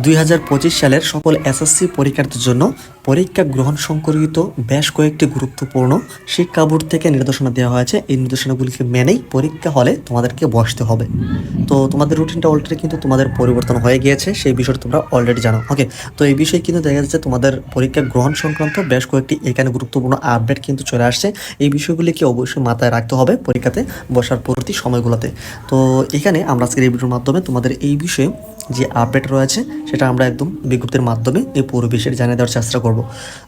2025 সালের সকল এসএসসি পরীক্ষার্থীর জন্য পরীক্ষা গ্রহণ সম্পর্কিত বেশ কয়েকটি গুরুত্বপূর্ণ শিক্ষা বোর্ড থেকে নির্দেশনা দেওয়া হয়েছে। এই নির্দেশনাগুলিকে মেনেই পরীক্ষা হলে তোমাদেরকে বসতে হবে। তো তোমাদের রুটিনটা অলরেডি কিন্তু তোমাদের পরিবর্তন হয়ে গিয়েছে, সেই বিষয়টা তোমরা অলরেডি জানো। ওকে, তো এই বিষয়ে কিন্তু দেখা যাচ্ছে তোমাদের পরীক্ষা গ্রহণ সংক্রান্ত বেশ কয়েকটি এখানে গুরুত্বপূর্ণ আপডেট কিন্তু চলে আসছে। এই বিষয়গুলিকে অবশ্যই মাথায় রাখতে হবে পরীক্ষাতে বসার পরবর্তী সময়গুলোতে। তো এখানে আমরা আজকের এই ভিডিওর মাধ্যমে তোমাদের এই বিষয়ে যে আপডেট রয়েছে সেটা আমরা একদম বিজ্ঞপ্তির মাধ্যমে এই পুরো বিষয়টি জানিয়ে দেওয়ার চেষ্টা করব।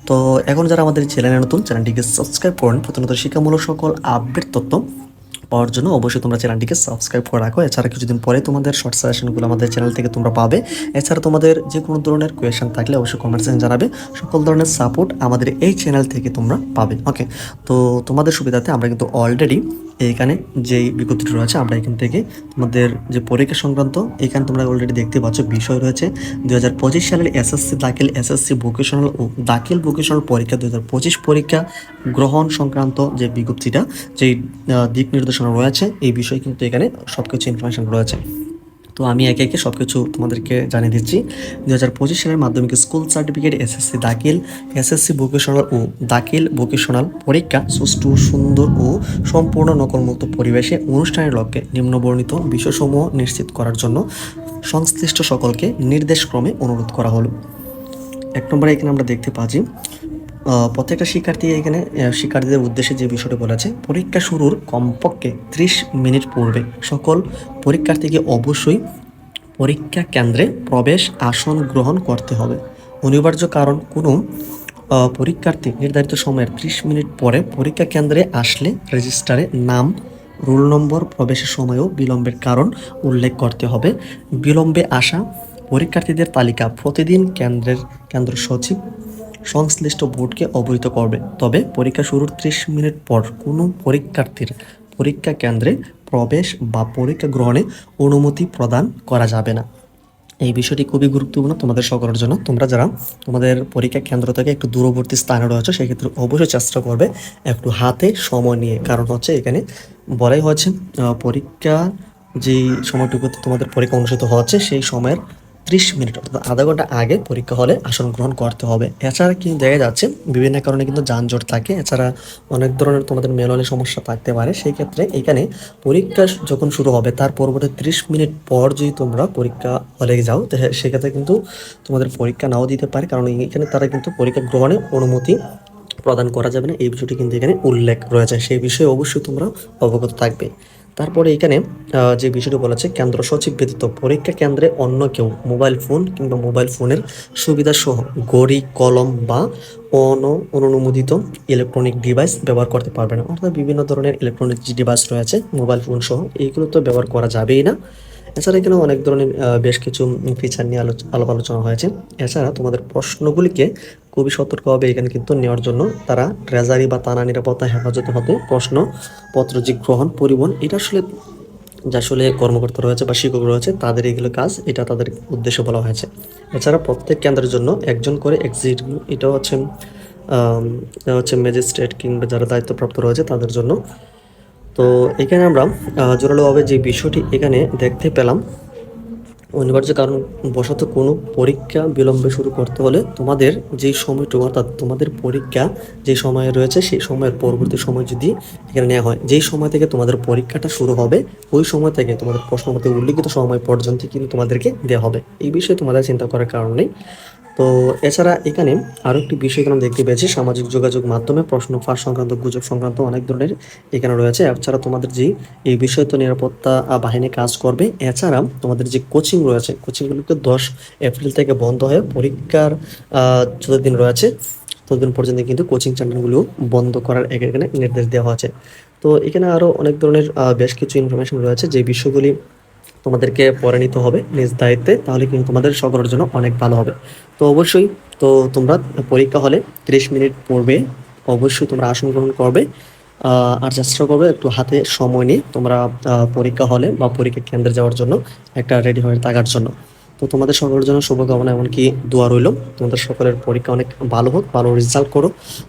তো এখন যারা আমাদের চ্যানেলে নতুন, চ্যানেলটিকে সাবস্ক্রাইব করেন প্রতিনিয়ত শিক্ষামূলক সকল আপডেট তথ্য পাওয়ার জন্য অবশ্যই তোমরা চ্যানেলটিকে সাবস্ক্রাইব করে রাখো। এছাড়া কিছুদিন পরে তোমাদের শর্ট সাজেশনগুলো আমাদের চ্যানেল থেকে তোমরা পাবে। এছাড়া তোমাদের যে কোনো ধরনের কোয়েশ্চেন থাকলে অবশ্যই কমেন্ট সেকশনে জানাবে। সকল ধরনের সাপোর্ট আমাদের এই চ্যানেল থেকে তোমরা পাবে। ওকে, তো তোমাদের সুবিধাতে আমরা কিন্তু অলরেডি এইখানে যেই বিজ্ঞপ্তিটি রয়েছে আমরা এখান থেকে তোমাদের যে পরীক্ষা সংক্রান্ত এখানে তোমরা অলরেডি দেখতে পাচ্ছ বিষয় রয়েছে 2025 সালের এসএসসি দাখিল, এসএসসি ভোকেশনাল ও দাখিল ভোকেশনাল পরীক্ষা 2025 পরীক্ষা গ্রহণ সংক্রান্ত যে বিজ্ঞপ্তিটা, যেই দিক নির্দেশনা রয়েছে এই বিষয়ে কিন্তু এখানে সবকিছু ইনফরমেশন রয়েছে। তো আমি একে একে সব কিছু তোমাদেরকে জানিয়ে দিচ্ছি। 2025 সালের মাধ্যমিক স্কুল সার্টিফিকেট, এসএসসি দাখিল, এসএসসি ভোকেশনাল ও দাখিল ভোকেশনাল পরীক্ষা সুষ্ঠু, সুন্দর ও সম্পূর্ণ নকলমুক্ত পরিবেশে অনুষ্ঠানের লক্ষ্যে নিম্নবর্ণিত বিষয়সমূহ নিশ্চিত করার জন্য সংশ্লিষ্ট সকলকে নির্দেশক্রমে অনুরোধ করা হলো। 1 নম্বরে এখানে আমরা দেখতে পাচ্ছি প্রত্যেকটা শিক্ষার্থী এখানে শিক্ষার্থীদের উদ্দেশ্যে যে বিষয়টি বলেছে, পরীক্ষা শুরুর কমপক্ষে 30 মিনিট পূর্বে সকল পরীক্ষার্থীকে অবশ্যই পরীক্ষা কেন্দ্রে প্রবেশ আসন গ্রহণ করতে হবে। অনিবার্য কারণ কোনো পরীক্ষার্থী নির্ধারিত সময়ের 30 মিনিট পরে পরীক্ষা কেন্দ্রে আসলে রেজিস্টারে নাম, রোল নম্বর, প্রবেশের সময়ও বিলম্বের কারণ উল্লেখ করতে হবে। বিলম্বে আসা পরীক্ষার্থীদের তালিকা প্রতিদিন কেন্দ্র সচিব সংশ্লিষ্ট বোর্ডকে অবহিত করবে। তবে পরীক্ষা শুরুর 30 মিনিট পর কোনো পরীক্ষার্থীর পরীক্ষা কেন্দ্রে প্রবেশ বা পরীক্ষা গ্রহণে অনুমতি প্রদান করা যাবে না। এই বিষয়টি খুবই গুরুত্বপূর্ণ তোমাদের সকলের জন্য। তোমরা যারা তোমাদের পরীক্ষা কেন্দ্র থেকে একটু দূরবর্তী স্থানে রয়েছে সেক্ষেত্রে অবশ্যই চেষ্টা করবে একটু হাতে সময় নিয়ে, কারণ হচ্ছে এখানে বলাই হয়েছে পরীক্ষা যেই সময়টুকুতে তোমাদের পরীক্ষা অনুষ্ঠিত হচ্ছে সেই সময়ের 30 মিনিট অর্থাৎ আধা ঘন্টা আগে পরীক্ষা হলে আসন গ্রহণ করতে হবে। এছাড়া কিন্তু দেখা যাচ্ছে বিভিন্ন কারণে কিন্তু যানজট থাকে, এছাড়া অনেক ধরনের তোমাদের মেনুয়ালি সমস্যা থাকতে পারে। সেই ক্ষেত্রে এখানে পরীক্ষা যখন শুরু হবে তার পরবর্তী 30 মিনিট পর যদি তোমরা পরীক্ষা হলে যাও সেক্ষেত্রে কিন্তু তোমাদের পরীক্ষা নাও দিতে পারে, কারণ এখানে তারা কিন্তু পরীক্ষা গ্রহণে অনুমতি প্রদান করা যাবে না। এই বিষয়টি কিন্তু এখানে উল্লেখ রয়েছে, সেই বিষয়ে অবশ্যই তোমরা অবগত থাকবে। তারপরে এখানে যে বিষয়টি বলেছে, কেন্দ্র সচিব ব্যতীত পরীক্ষা কেন্দ্রে অন্য কেউ মোবাইল ফোন কিংবা মোবাইল ফোনের সুবিধা সহ ঘড়ি, কলম বা অনুমোদিত ইলেকট্রনিক ডিভাইস ব্যবহার করতে পারবে না। অর্থাৎ বিভিন্ন ধরনের ইলেকট্রনিক যে ডিভাইস রয়েছে মোবাইল ফোন সহ এইগুলো তো ব্যবহার করা যাবেই না। এছাড়া এখানে অনেক ধরনের বেশ কিছু ফিচার নিয়ে আলাপ আলোচনা হয়েছে। এছাড়া তোমাদের প্রশ্নগুলিকে খুবই সতর্কভাবে এখানে কিন্তু নেওয়ার জন্য তারা ট্রেজারি বা থানা নিরাপত্তা হেফাজতে হতে প্রশ্নপত্র যে গ্রহণ, পরিবহন, এটা আসলে কর্মকর্তা রয়েছে বা শিক্ষক রয়েছে তাদের এগুলো কাজ, এটা তাদের উদ্দেশ্যে বলা হয়েছে। এছাড়া প্রত্যেক কেন্দ্রের জন্য একজন করে এক্সিকিউটিভ, এটা হচ্ছে ম্যাজিস্ট্রেট কিংবা যারা দায়িত্বপ্রাপ্ত রয়েছে তাদের জন্য। তো এখানে আমরা জোরালোভাবে যে বিষয়টি এখানে দেখতে পেলাম, অনিবার্য কারণ বশত কোনো পরীক্ষা বিলম্বে শুরু করতে হলে তোমাদের যেই সময়টুকু অর্থাৎ তোমাদের পরীক্ষা যে সময় রয়েছে সেই সময়ের পরবর্তী সময় যদি এখানে নেওয়া হয়, যেই সময় থেকে তোমাদের পরীক্ষাটা শুরু হবে ওই সময় থেকে তোমাদের প্রশ্নপত্রে উল্লিখিত সময় পর্যন্ত কিন্তু তোমাদেরকে দেওয়া হবে। এই বিষয়ে তোমাদের চিন্তা করার কারণ নেই। তো এছাড়া এখানে আরও একটি বিষয় এখানে দেখতে পেয়েছি, সামাজিক যোগাযোগ মাধ্যমে প্রশ্ন ফাঁস সংক্রান্ত, গুজব সংক্রান্ত অনেক ধরনের এখানে রয়েছে। এছাড়া তোমাদের যে এই বিষয়ে তো নিরাপত্তা বাহিনী কাজ করবে। এছাড়া তোমাদের যে কোচিং রয়েছে, কোচিংগুলোকে 10 এপ্রিল থেকে বন্ধ হয়ে পরীক্ষার যতদিন রয়েছে ততদিন পর্যন্ত কিন্তু কোচিং চ্যানেলগুলো বন্ধ করার এখানে নির্দেশ দেওয়া আছে। তো এখানে আরও অনেক ধরনের বেশ কিছু ইনফরমেশন রয়েছে যে বিষয়গুলি তোমাদেরকে পড়ে নিতে হবে নিজ দায়িত্বে, তাহলে কিন্তু তোমাদের সকলের জন্য অনেক ভালো হবে। তো অবশ্যই তোমরা পরীক্ষা হলে 30 মিনিট পূর্বে অবশ্যই তোমরা আসন গ্রহণ করবে, আর চেষ্টা করবে একটু হাতে সময় নিয়ে তোমরা পরীক্ষা হলে বা পরীক্ষা কেন্দ্রে যাওয়ার জন্য একটা রেডি হয়ে থাকার জন্য। তো তোমাদের সকলের জন্য শুভকামনা, এমনকি দোয়া রইল তোমাদের সকলের পরীক্ষা অনেক ভালো হোক, ভালো রেজাল্ট করো।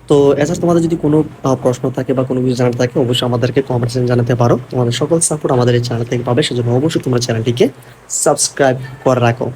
তো এছাড়া তোমাদের যদি কোনো প্রশ্ন থাকে বা কোনো কিছু জানার থাকে অবশ্যই আমাদেরকে কমেন্টস জানাতে পারো। তোমাদের সকল সাপোর্ট আমাদের এই চ্যানেল থেকে পাবে, সেজন্য অবশ্যই তোমরা চ্যানেলটিকে সাবস্ক্রাইব করে রাখো।